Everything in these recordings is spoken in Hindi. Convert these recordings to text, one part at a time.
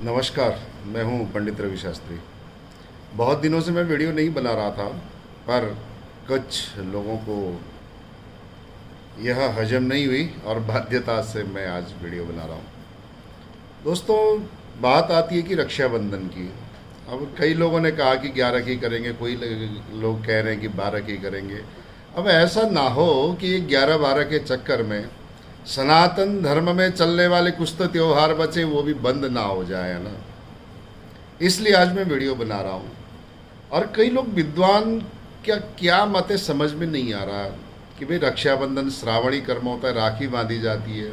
नमस्कार। मैं हूं पंडित रवि शास्त्री। बहुत दिनों से मैं वीडियो नहीं बना रहा था, पर कुछ लोगों को यह हजम नहीं हुई और बाध्यता से मैं आज वीडियो बना रहा हूं। दोस्तों, बात आती है कि रक्षाबंधन की। अब कई लोगों ने कहा कि 11 की करेंगे, कोई लोग कह रहे हैं कि 12 की करेंगे। अब ऐसा ना हो कि 11-12 के चक्कर में सनातन धर्म में चलने वाले कुछ तो त्यौहार बचे, वो भी बंद ना हो जाए, है ना। इसलिए आज मैं वीडियो बना रहा हूँ। और कई लोग विद्वान क्या मत है, समझ में नहीं आ रहा कि भाई रक्षाबंधन श्रावणी कर्म होता है, राखी बांधी जाती है।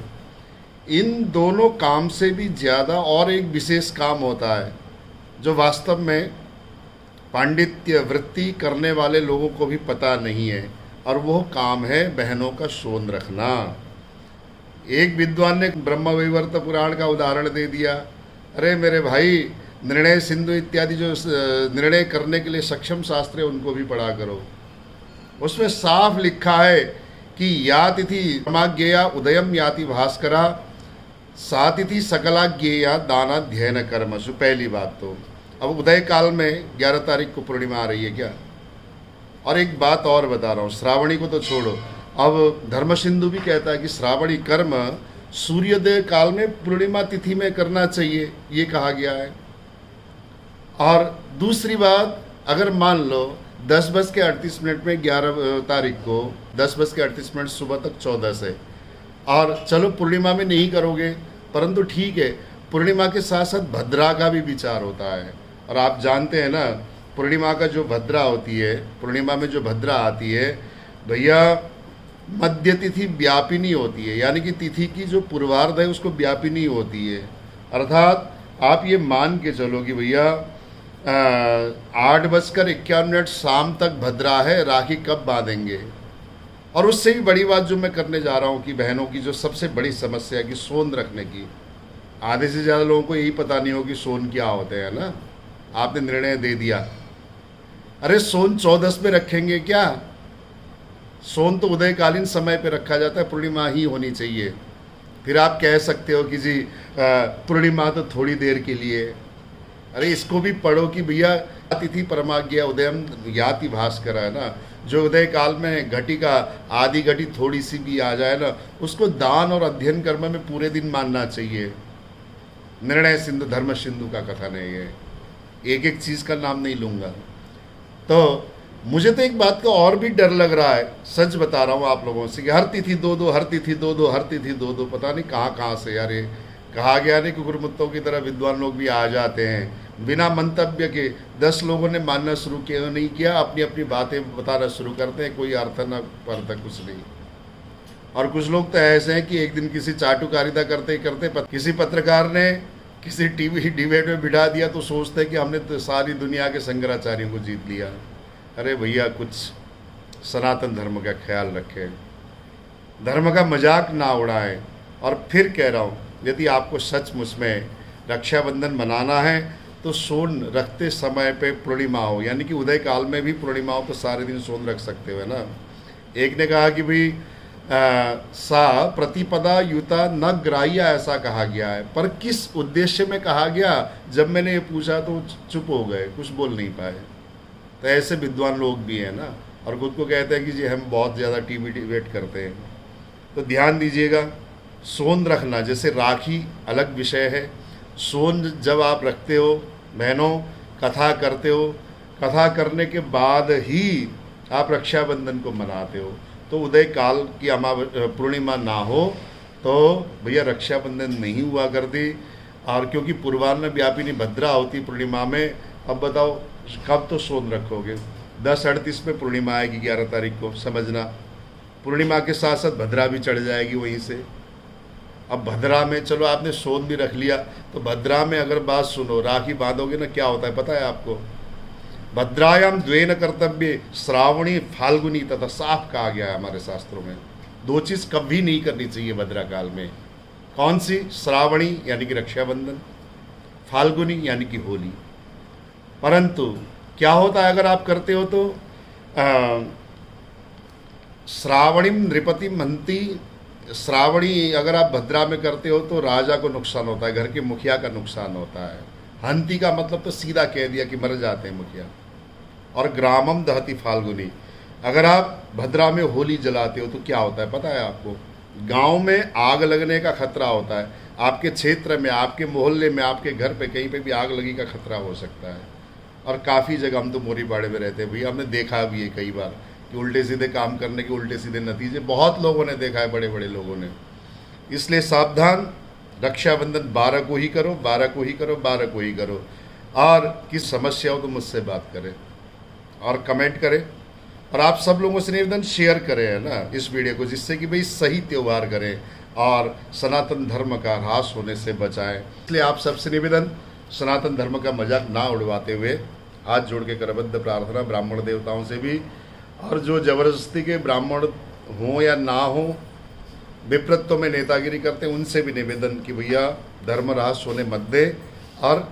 इन दोनों काम से भी ज़्यादा और एक विशेष काम होता है जो वास्तव में पांडित्य वृत्ति करने वाले लोगों को भी पता नहीं है, और वो काम है बहनों का सोन रखना। एक विद्वान ने ब्रह्म वैवर्त पुराण का उदाहरण दे दिया। अरे मेरे भाई, निर्णय सिंधु इत्यादि जो निर्णय करने के लिए सक्षम शास्त्र है उनको भी पढ़ा करो। उसमें साफ लिखा है कि या तिथि परमाज्ञेया उदयम याति भास्करा, सा तिथि सकलाज्ञेया दानाध्ययन कर्मसु। पहली बात तो अब उदय काल में 11 तारीख को पूर्णिमा आ रही है क्या। और एक बात और बता रहा हूँ, श्रावणी को तो छोड़ो, अब धर्म सिंधु भी कहता है कि श्रावणी कर्म सूर्योदय काल में पूर्णिमा तिथि में करना चाहिए, ये कहा गया है। और दूसरी बात, अगर मान लो 10:38 में 11 तारीख को 10:38 सुबह तक 14 से, और चलो पूर्णिमा में नहीं करोगे, परंतु ठीक है, पूर्णिमा के साथ साथ भद्रा का भी विचार होता है। और आप जानते हैं ना, पूर्णिमा का जो भद्रा होती है, पूर्णिमा में जो भद्रा आती है भैया, मध्य तिथि व्यापिनी होती है, यानी कि तिथि की जो पूर्वार्ध है उसको व्यापिनी होती है। अर्थात आप ये मान के चलो कि भैया 8:51 शाम तक भद्रा है, राखी कब बांधेंगे। और उससे भी बड़ी बात जो मैं करने जा रहा हूँ कि बहनों की जो सबसे बड़ी समस्या है कि सोन रखने की, आधे से ज़्यादा लोगों को यही पता नहीं हो कि सोन क्या होते हैं ना। आपने निर्णय दे दिया, अरे सोन 14 में रखेंगे क्या। सोन तो उदयकालीन समय पे रखा जाता है, पूर्णिमा ही होनी चाहिए। फिर आप कह सकते हो कि जी पूर्णिमा तो थोड़ी देर के लिए। अरे इसको भी पढ़ो कि भैया तिथि परमाज्ञा उदयम याति भास्कर है ना, जो उदय काल में घटी का आधी घटी थोड़ी सी भी आ जाए ना, उसको दान और अध्ययन कर्म में पूरे दिन मानना चाहिए। निर्णय सिंधु धर्म सिंधु का कथन है ये, एक एक चीज़ का नाम नहीं लूँगा। तो मुझे तो एक बात का और भी डर लग रहा है, सच बता रहा हूँ आप लोगों से, कि हर तिथि 2-2, हर तिथि 2-2, हर तिथि 2-2, पता नहीं कहाँ से यार। ये कहा गया नहीं कि गुरुमुत्तों की तरह विद्वान लोग भी आ जाते हैं बिना मंतव्य के। 10 लोगों ने मानना शुरू किया नहीं किया, अपनी अपनी बातें बताना शुरू करते हैं, कोई अर्थ न परथ कुछ नहीं। और कुछ लोग तो ऐसे हैं कि एक दिन किसी चाटुकारिता करते करते किसी पत्रकार ने किसी टीवी डिबेट में बिठा दिया तो सोचते हैं कि हमने तो सारी दुनिया के शंकराचार्यों को जीत लिया। अरे भैया, कुछ सनातन धर्म का ख्याल रखें, धर्म का मजाक ना उड़ाएं। और फिर कह रहा हूँ, यदि आपको सचमुच में रक्षाबंधन मनाना है तो सोन रखते समय पे पूर्णिमा हो, यानी कि उदय काल में भी पूर्णिमा हो तो सारे दिन सोन रख सकते हो, है ना। एक ने कहा कि भाई सा प्रतिपदा युता न ग्राह्य, ऐसा कहा गया है, पर किस उद्देश्य में कहा गया, जब मैंने ये पूछा तो चुप हो गए, कुछ बोल नहीं पाए। तो ऐसे विद्वान लोग भी हैं ना, और खुद को कहते हैं कि जी हम बहुत ज़्यादा टीवी डिबेट करते हैं। तो ध्यान दीजिएगा, सोन रखना, जैसे राखी अलग विषय है, सोन जब आप रखते हो बहनों, कथा करते हो, कथा करने के बाद ही आप रक्षाबंधन को मनाते हो, तो उदय काल की पूर्णिमा ना हो तो भैया रक्षाबंधन नहीं हुआ करती। और क्योंकि पूर्वान्न में व्यापिनी भद्रा होती पूर्णिमा में, अब बताओ कब तो सोन रखोगे। 10:38 में पूर्णिमा आएगी 11 तारीख को, समझना। पूर्णिमा के साथ साथ भद्रा भी चढ़ जाएगी वहीं से। अब भद्रा में चलो आपने सोन भी रख लिया, तो भद्रा में अगर बात सुनो, राखी बांधोगे ना, क्या होता है पता है आपको। भद्रायाम द्वेन कर्तव्य श्रावणी फाल्गुनी, तथा साफ कहा गया है हमारे शास्त्रों में। 2 चीज़ कभी नहीं करनी चाहिए भद्रा काल में। कौन सी? श्रावणी यानी कि रक्षाबंधन, फाल्गुनी यानी कि होली। परंतु क्या होता है अगर आप करते हो तो श्रावणीम नृपति महंती श्रावणी अगर आप भद्रा में करते हो तो राजा को नुकसान होता है, घर के मुखिया का नुकसान होता है। हंती का मतलब तो सीधा कह दिया कि मर जाते हैं मुखिया। और ग्रामम दहति फाल्गुनी, अगर आप भद्रा में होली जलाते हो तो क्या होता है पता है आपको? गांव में आग लगने का खतरा होता है। आपके क्षेत्र में, आपके मोहल्ले में, आपके घर पे कहीं पे भी आग लगी का खतरा हो सकता है। और काफ़ी जगह, हम तो मोरीबाड़े में रहते हैं भैया, हमने देखा भी है कई बार कि उल्टे सीधे काम करने के उल्टे सीधे नतीजे बहुत लोगों ने देखा है, बड़े बड़े लोगों ने। इसलिए सावधान, रक्षाबंधन 12 को ही करो, 12 को ही करो, 12 को ही करो। और किस समस्या हो तो मुझसे बात करें और कमेंट करें। और आप सब लोगों से निवेदन, शेयर करें है ना इस वीडियो को, जिससे कि भाई सही त्यौहार करें और सनातन धर्म का ह्रास होने से बचाएं। इसलिए आप सबसे निवेदन, सनातन धर्म का मजाक ना उड़वाते हुए हाथ जोड़ के करबद्ध प्रार्थना ब्राह्मण देवताओं से भी, और जो ज़बरदस्ती के ब्राह्मण हों या ना हों, विप्रत्व में नेतागिरी करते हैं, उनसे भी निवेदन कि भैया धर्म ह्रास होने मत दे। और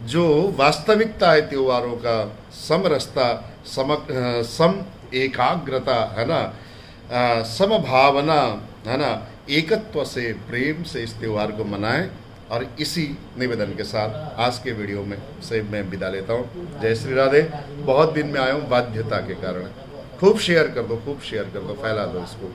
जो वास्तविकता है त्योहारों का, समरसता, सम एकाग्रता है ना, समभावना है ना, एकत्व से, प्रेम से इस त्यौहार को मनाएं। और इसी निवेदन के साथ आज के वीडियो में से मैं विदा लेता हूँ। जय श्री राधे। बहुत दिन में आया हूँ बाध्यता के कारण। खूब शेयर कर दो, खूब शेयर कर दो, फैला दो इसको।